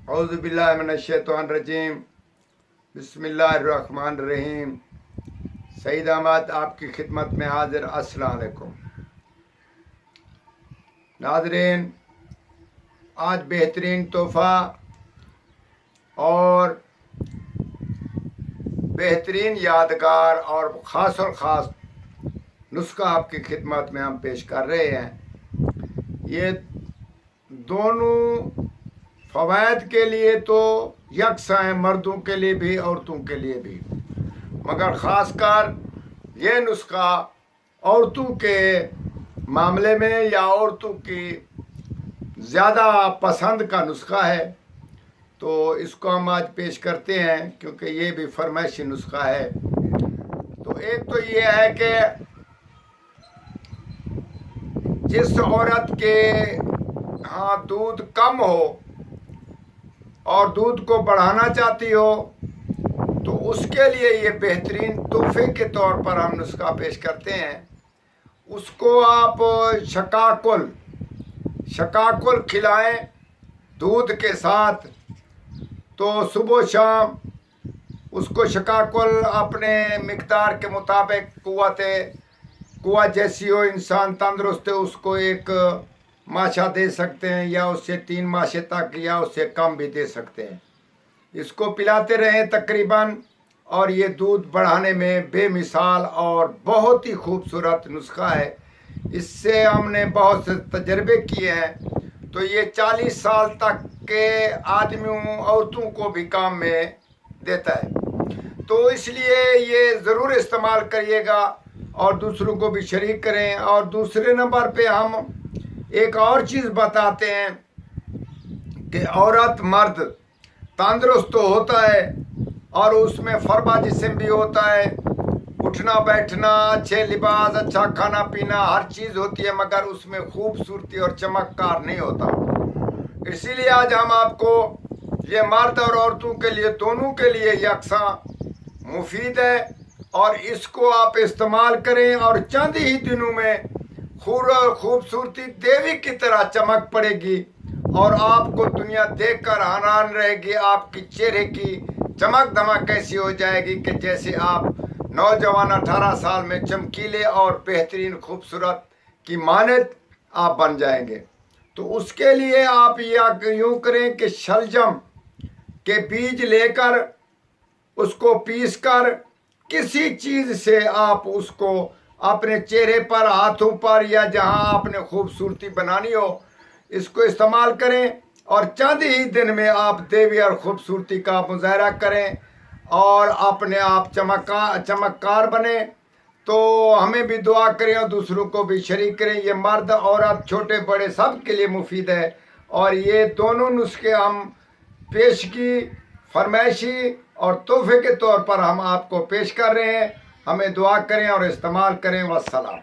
औज़ु बिल्लाहि मिनश्शैतानिर्रजीम बिस्मिल्लाहिर्रहमानिर्रहीम। सईद अहमद आपकी खिदमत में हाजिर। अस्सलाम वालेकुम नाज़रीन, आज बेहतरीन तोहफ़ा और बेहतरीन यादगार और ख़ास नुस्खा आपकी खिदमत में हम पेश कर रहे हैं। ये दोनों फ़वाइद के लिए तो यकसा हैं, मर्दों के लिए भी औरतों के लिए भी, मगर ख़ासकर ये नुस्खा औरतों के मामले में या औरतों की ज़्यादा पसंद का नुस्खा है। तो इसको हम आज पेश करते हैं क्योंकि ये भी फरमाइशी नुस्खा है। तो एक तो ये है कि जिस औरत के हाँ दूध कम हो और दूध को बढ़ाना चाहती हो तो उसके लिए ये बेहतरीन तोहफे के तौर पर हम नुस्खा पेश करते हैं। उसको आप शकाकुल खिलाएं दूध के साथ। तो सुबह शाम उसको शकाकुल अपने मिकदार के मुताबिक कुआ जैसी हो, इंसान तंदुरुस्त है, उसको एक माशा दे सकते हैं या उससे 3 माशे तक या उससे कम भी दे सकते हैं। इसको पिलाते रहें तकरीबन, और ये दूध बढ़ाने में बेमिसाल और बहुत ही खूबसूरत नुस्खा है। इससे हमने बहुत से तजर्बे किए हैं। तो ये 40 साल तक के आदमियों औरतों को भी काम में देता है। तो इसलिए ये ज़रूर इस्तेमाल करिएगा और दूसरों को भी शरीक करें। और दूसरे नंबर पे हम एक और चीज़ बताते हैं कि औरत मर्द तंदुरुस्त तो होता है और उसमें फरबा जिस्म भी होता है, उठना बैठना, अच्छे लिबास, अच्छा खाना पीना, हर चीज़ होती है, मगर उसमें खूबसूरती और चमककार नहीं होता। इसीलिए आज हम आपको ये मर्द और औरतों के लिए, दोनों के लिए यकसा मुफीद है और इसको आप इस्तेमाल करें और चंद ही दिनों में खूबसूरती देवी की तरह चमक पड़ेगी और आपको दुनिया देखकर हैरान रहेगी। आपकी चेहरे की चमक धमक कैसी हो जाएगी कि जैसे आप नौजवान 18 साल में चमकीले और बेहतरीन खूबसूरत की मानद आप बन जाएंगे। तो उसके लिए आप यूँ करें कि शलजम के बीज लेकर उसको पीसकर किसी चीज़ से आप उसको अपने चेहरे पर, हाथों पर या जहां आपने खूबसूरती बनानी हो, इसको इस्तेमाल करें और चंद ही दिन में आप देवी और खूबसूरती का मुजाहरा करें और अपने आप चमककार बने। तो हमें भी दुआ करें और दूसरों को भी शरीक करें। ये मर्द औरत छोटे बड़े सब के लिए मुफीद है और ये दोनों नुस्खे हम पेश की फरमाइशी और तोहफे के तौर पर हम आपको पेश कर रहे हैं। हमें दुआ करें और इस्तेमाल करें। वस्सलाम।